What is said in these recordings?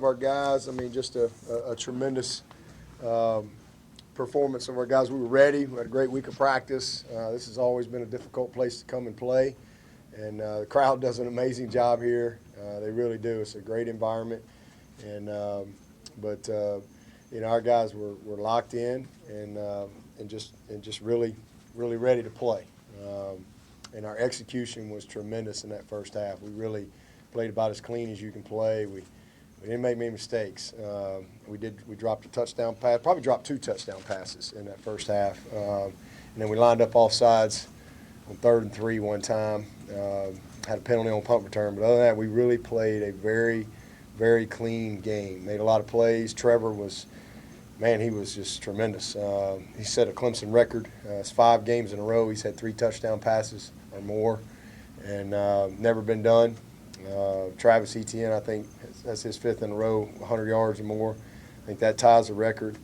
of our guys. I mean, just a tremendous performance of our guys. We were ready. We had a great week of practice. This has always been a difficult place to come and play, and the crowd does an amazing job here. They really do. It's a great environment, and you know, our guys were locked in and just really ready to play. And our execution was tremendous in that first half. We really played about as clean as you can play. We didn't make many mistakes. We dropped a touchdown pass, probably dropped 2 touchdown passes in that first half. And then we lined up offsides on 3rd and 3 one time. Had a penalty on punt return. But other than that, we really played a very, very clean game. Made a lot of plays. Trevor was, man, he was just tremendous. He set a Clemson record. It's 5 games in a row. He's had 3 touchdown passes or more, and never been done. Travis Etienne, I think that's his 5th in a row, 100 yards or more. I think that ties the record.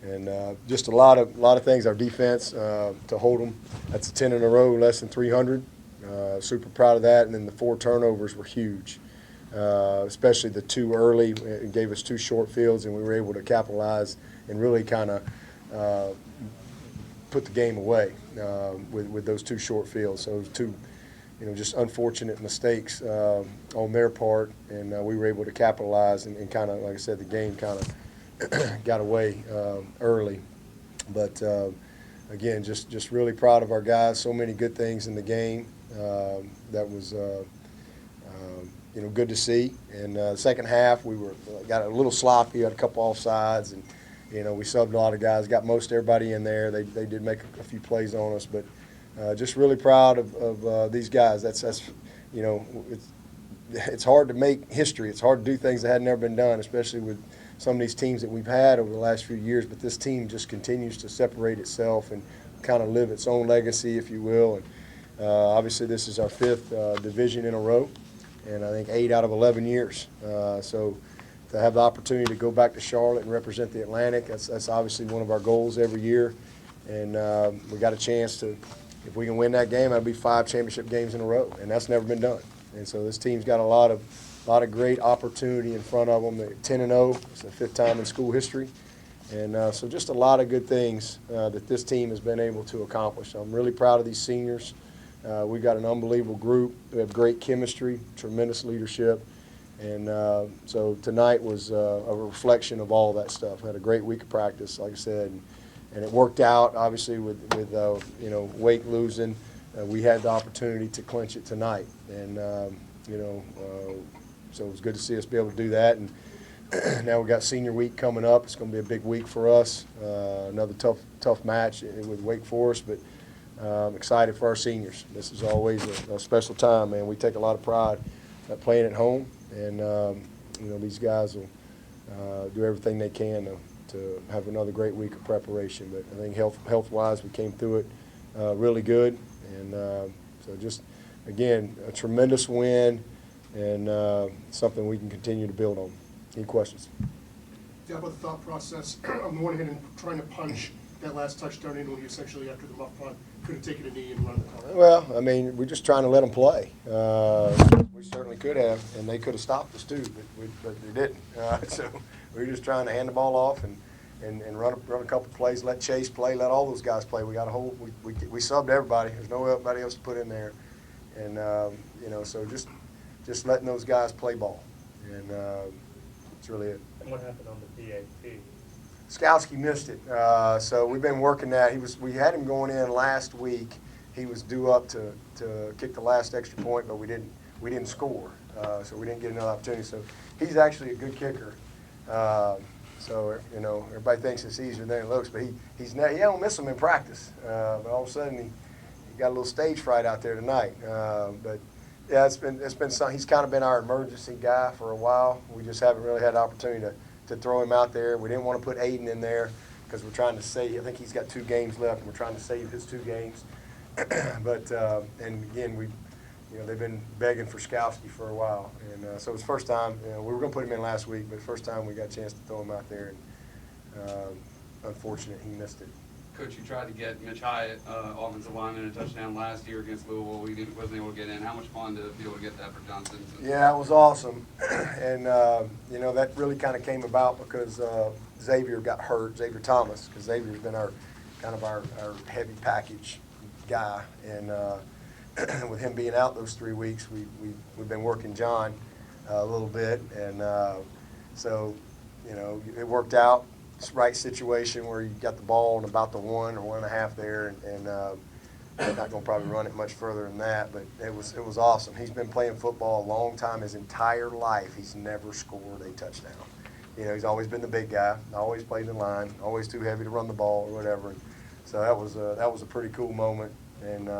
And just a lot of things. Our defense to hold them. That's a 10 in a row, less than 300. Super proud of that. And then the 4 turnovers were huge, especially the 2 early. It gave us 2 short fields, and we were able to capitalize and really kind of put the game away with those 2 short fields. So it was 2, you know, just unfortunate mistakes on their part, and we were able to capitalize and kind of, like I said, the game kind of got away early. But again, just really proud of our guys. So many good things in the game. That was you know, good to see. And the second half, we got a little sloppy. Had a couple offsides, and you know, we subbed a lot of guys. Got most everybody in there. They did make a few plays on us, but just really proud of these guys. That's you know, it's hard to make history. It's hard to do things that had never been done, especially with some of these teams that we've had over the last few years. But this team just continues to separate itself and kind of live its own legacy, if you will. And obviously, this is our 5th division in a row, and I think 8 out of 11 years. So to have the opportunity to go back to Charlotte and represent the Atlantic, that's obviously one of our goals every year. And we got a chance to, if we can win that game, that'll be 5 championship games in a row, and that's never been done. And so this team's got a lot of great opportunity in front of them. They're 10-0. It's the 5th time in school history. And so just a lot of good things that this team has been able to accomplish. I'm really proud of these seniors. We've got an unbelievable group. We have great chemistry, tremendous leadership. And so tonight was a reflection of all that stuff. We had a great week of practice, like I said, and it worked out. Obviously, with you know, Wake losing, we had the opportunity to clinch it tonight, and you know, so it was good to see us be able to do that. And now we got senior week coming up. It's going to be a big week for us. Another tough match with Wake Forest, but I'm excited for our seniors. This is always a special time, man. We take a lot of pride at playing at home. And, you know, these guys will do everything they can to have another great week of preparation. But I think health-wise, we came through it really good. And so just, again, a tremendous win and something we can continue to build on. Any questions? Yeah, about the thought process on the one hand and trying to punch that last touchdown in when you essentially, after the muff punt, could have taken a knee and run the clock? Well, I mean, we're just trying to let them play. We certainly could have, and they could have stopped us too, but they didn't. So we were just trying to hand the ball off and run a couple plays, let Chase play, let all those guys play. We got a whole we subbed everybody. There's nobody else to put in there, and you know, so just letting those guys play ball, and that's really it. And what happened on the PAT? Skowski missed it, so we've been working that. We had him going in last week. He was due up to kick the last extra point, but we didn't score, so we didn't get another opportunity. So he's actually a good kicker. So you know, everybody thinks it's easier than it looks, but he don't miss them in practice. But all of a sudden he got a little stage fright out there tonight. But yeah, it's been something. He's kind of been our emergency guy for a while. We just haven't really had the opportunity to throw him out there. We didn't want to put Aiden in there because we're trying to save. I think he's got 2 games left, and we're trying to save his 2 games. But and again, they've been begging for Skowski for a while, and so it was the first time. We were going to put him in last week, but the first time we got a chance to throw him out there, and unfortunate he missed it. Coach, you tried to get Mitch Hyatt, offensive lineman, a touchdown last year against Louisville. Wasn't able to get in. How much fun to be able to get that for Johnson? Yeah, it was awesome. And, that really kind of came about because Xavier got hurt, Xavier Thomas, because Xavier's been our heavy package guy. And with him being out those 3 weeks, we've been working John a little bit. And so, it worked out. It's the right situation where you got the ball in about the 1 or 1.5 there, and they're not going to probably run it much further than that, but it was awesome. He's been playing football a long time. His entire life, he's never scored a touchdown. He's always been the big guy, always played in line, always too heavy to run the ball or whatever. So that was a pretty cool moment, and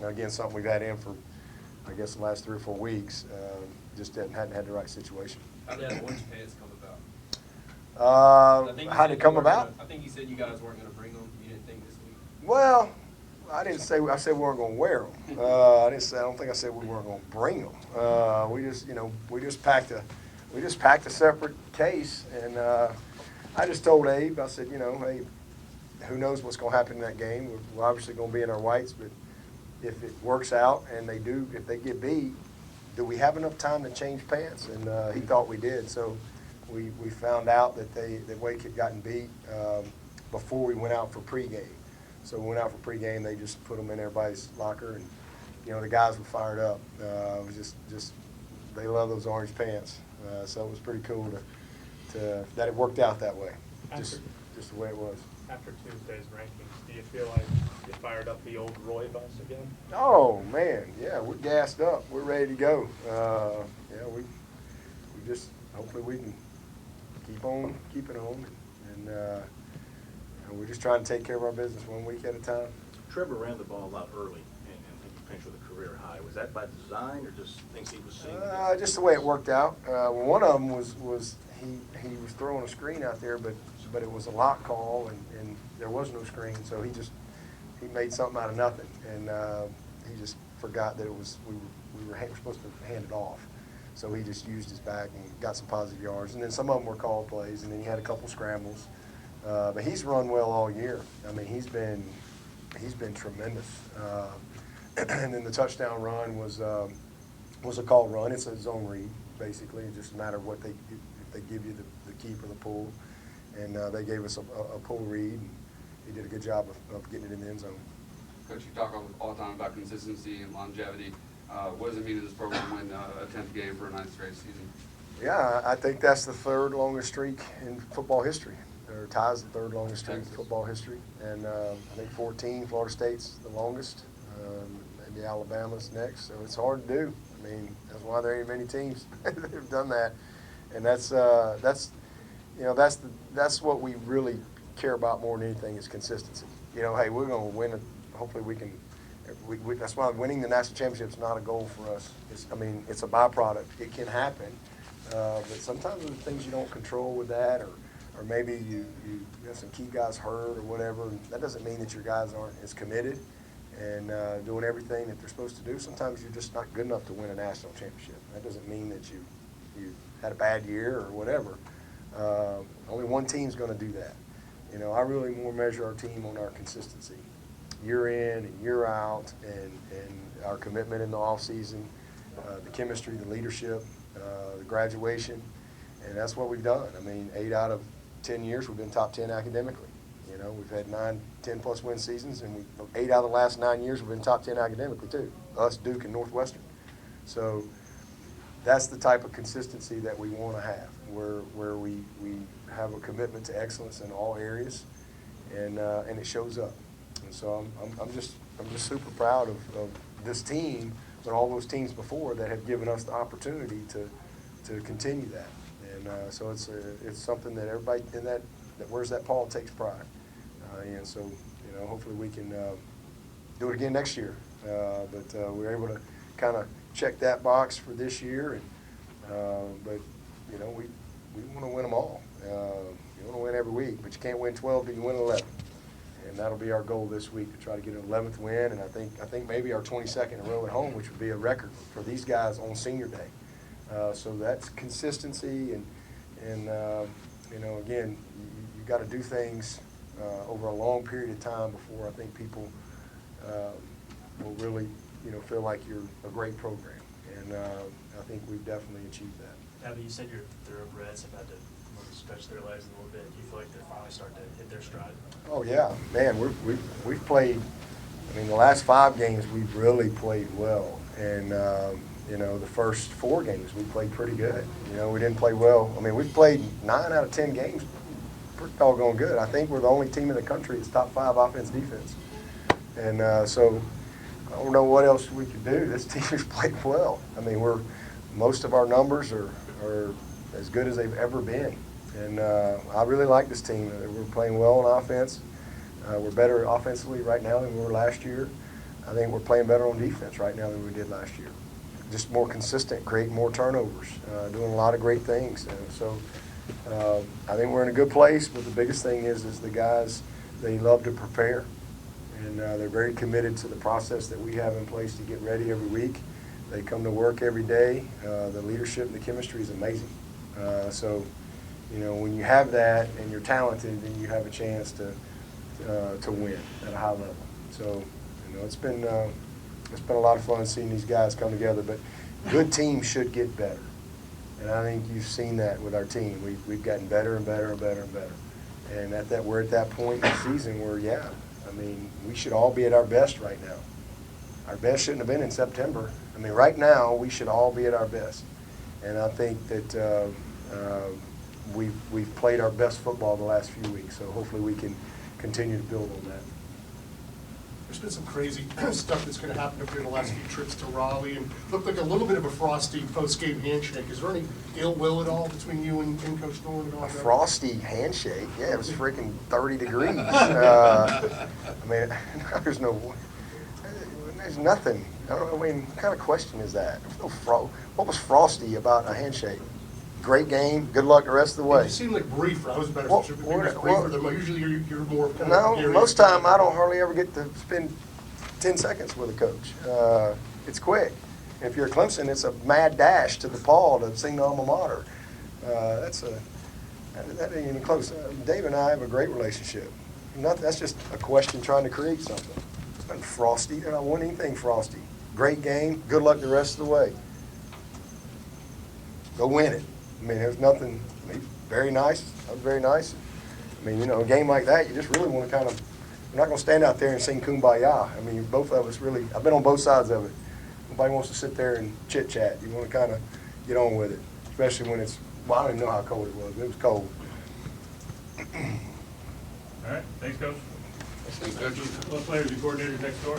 again, something we've had in for, I guess, the last 3 or 4 weeks. Just hadn't had the right situation. How did that orange pants come about? How did it come about? I think you said you guys weren't going to bring them. You didn't think this week? Well, I didn't say. I said we weren't going to wear them. I don't think I said we weren't going to bring them. We just packed a separate case, and I just told Abe. I said, hey, who knows what's going to happen in that game? We're obviously going to be in our whites, but if it works out and if they get beat, do we have enough time to change pants? And he thought we did. So we found out that Wake had gotten beat before we went out for pregame. So we went out for pregame. They just put them in everybody's locker, and the guys were fired up. It was just they love those orange pants. So it was pretty cool to that it worked out that way. Just the way it was. After Tuesday's rankings, do you feel like you fired up the old Roy bus again? Oh man, yeah, we're gassed up. We're ready to go. We just hopefully we can keep on keeping on, and we're just trying to take care of our business 1 week at a time. Trevor ran the ball a lot early, and I think he finished with a career high. Was that by design, or just things he was seeing? Just the way it worked out. One of them was he was throwing a screen out there, but it was a lock call, and there was no screen, so he made something out of nothing, and he just forgot that we were supposed to hand it off. So he just used his back and got some positive yards, and then some of them were called plays, and then he had a couple scrambles. But he's run well all year. I mean, he's been tremendous. And then the touchdown run was a called run. It's a zone read, basically. It just matter what if they give you the keep or the pull. And they gave us a pull read, and he did a good job of getting it in the end zone. Coach, you talk all the time about consistency and longevity. What does it mean to this program to win a 10th game for a 9th straight season? Yeah, I think that's the 3rd longest streak in football history. Or ties the 3rd longest streak in football history. And I think 14, Florida State's the longest. Maybe Alabama's next. So it's hard to do. I mean, that's why there ain't many teams that have done that. And that's what we really care about more than anything is consistency. Hey, we're going to win it. Hopefully we can. That's why winning the national championship is not a goal for us. It's a byproduct. It can happen, but sometimes there's things you don't control with that, or maybe you got some key guys hurt or whatever. That doesn't mean that your guys aren't as committed and doing everything that they're supposed to do. Sometimes you're just not good enough to win a national championship. That doesn't mean that you had a bad year or whatever. Only one team's going to do that. I really more measure our team on our consistency, year in and year out, and our commitment in the off season, the chemistry, the leadership, the graduation, and that's what we've done. 8 out of 10 years we've been top 10 academically. We've had 9, 10+ win seasons, and 8 out of the last 9 years we've been top 10 academically too. Us, Duke, and Northwestern. So that's the type of consistency that we want to have, where we have a commitment to excellence in all areas, and it shows up. And so I'm just super proud of this team, but all those teams before that have given us the opportunity to continue that. And so it's something that everybody in that wears that Paul takes pride. And so hopefully we can do it again next year. But we're able to kind of check that box for this year, and but we want to win them all. You want to win every week, but you can't win 12 till you win 11. And that'll be our goal this week, to try to get an 11th win, and I think maybe our 22nd in a row at home, which would be a record for these guys on Senior Day. So that's consistency, and again, you got to do things over a long period of time before I think people will really, feel like you're a great program. And I think we've definitely achieved that. Abby, you said your thoroughbreds have had to stretch their legs a little bit. Do you feel like they're finally starting to hit their stride? Oh, yeah. Man, we've played, the last 5 games we've really played well. And, the first 4 games we played pretty good. We didn't play well. We've played 9 out of 10 games pretty doggone good. I think we're the only team in the country that's top 5 offense, defense. And so I don't know what else we could do. This team has played well. Most of our numbers are as good as they've ever been. And I really like this team. We're playing well on offense. We're better offensively right now than we were last year. I think we're playing better on defense right now than we did last year. Just more consistent, creating more turnovers, doing a lot of great things. So I think we're in a good place, but the biggest thing is the guys, they love to prepare, and they're very committed to the process that we have in place to get ready every week. They come to work every day. The leadership and the chemistry is amazing. So, when you have that and you're talented, then you have a chance to win at a high level. So, it's been a lot of fun seeing these guys come together, but good teams should get better. And I think you've seen that with our team. We've gotten better and better and better and better. And we're at that point in the season where, we should all be at our best right now. Our best shouldn't have been in September. Right now, we should all be at our best. And I think that we've played our best football the last few weeks, so hopefully we can continue to build on that. There's been some crazy stuff that's going to happen up here the last few trips to Raleigh, and looked like a little bit of a frosty post-game handshake. Is there any ill will at all between you and Coach Thorne? A frosty handshake? Yeah, it was freaking 30 degrees. There's nothing. I don't know, what kind of question is that? What was frosty about a handshake? Great game, good luck the rest of the way. It seemed like briefer. I was better. Well, Briefer than usually you're more. No, most time I don't hardly ever get to spend 10 seconds with a coach. It's quick. If you're Clemson, it's a mad dash to the Paul to sing the alma mater. That ain't even close. Dave and I have a great relationship. That's just a question trying to create something. It's been frosty. I don't want anything frosty. Great game. Good luck the rest of the way. Go win it. There's nothing. Very nice. That was very nice. A game like that, you just really want to you're not going to stand out there and sing Kumbaya. Both of us really, I've been on both sides of it. Nobody wants to sit there and chit-chat. You want to get on with it, especially when I don't even know how cold it was. It was cold. All right, thanks, Coach. Thanks, Coach. What players and coordinators next door?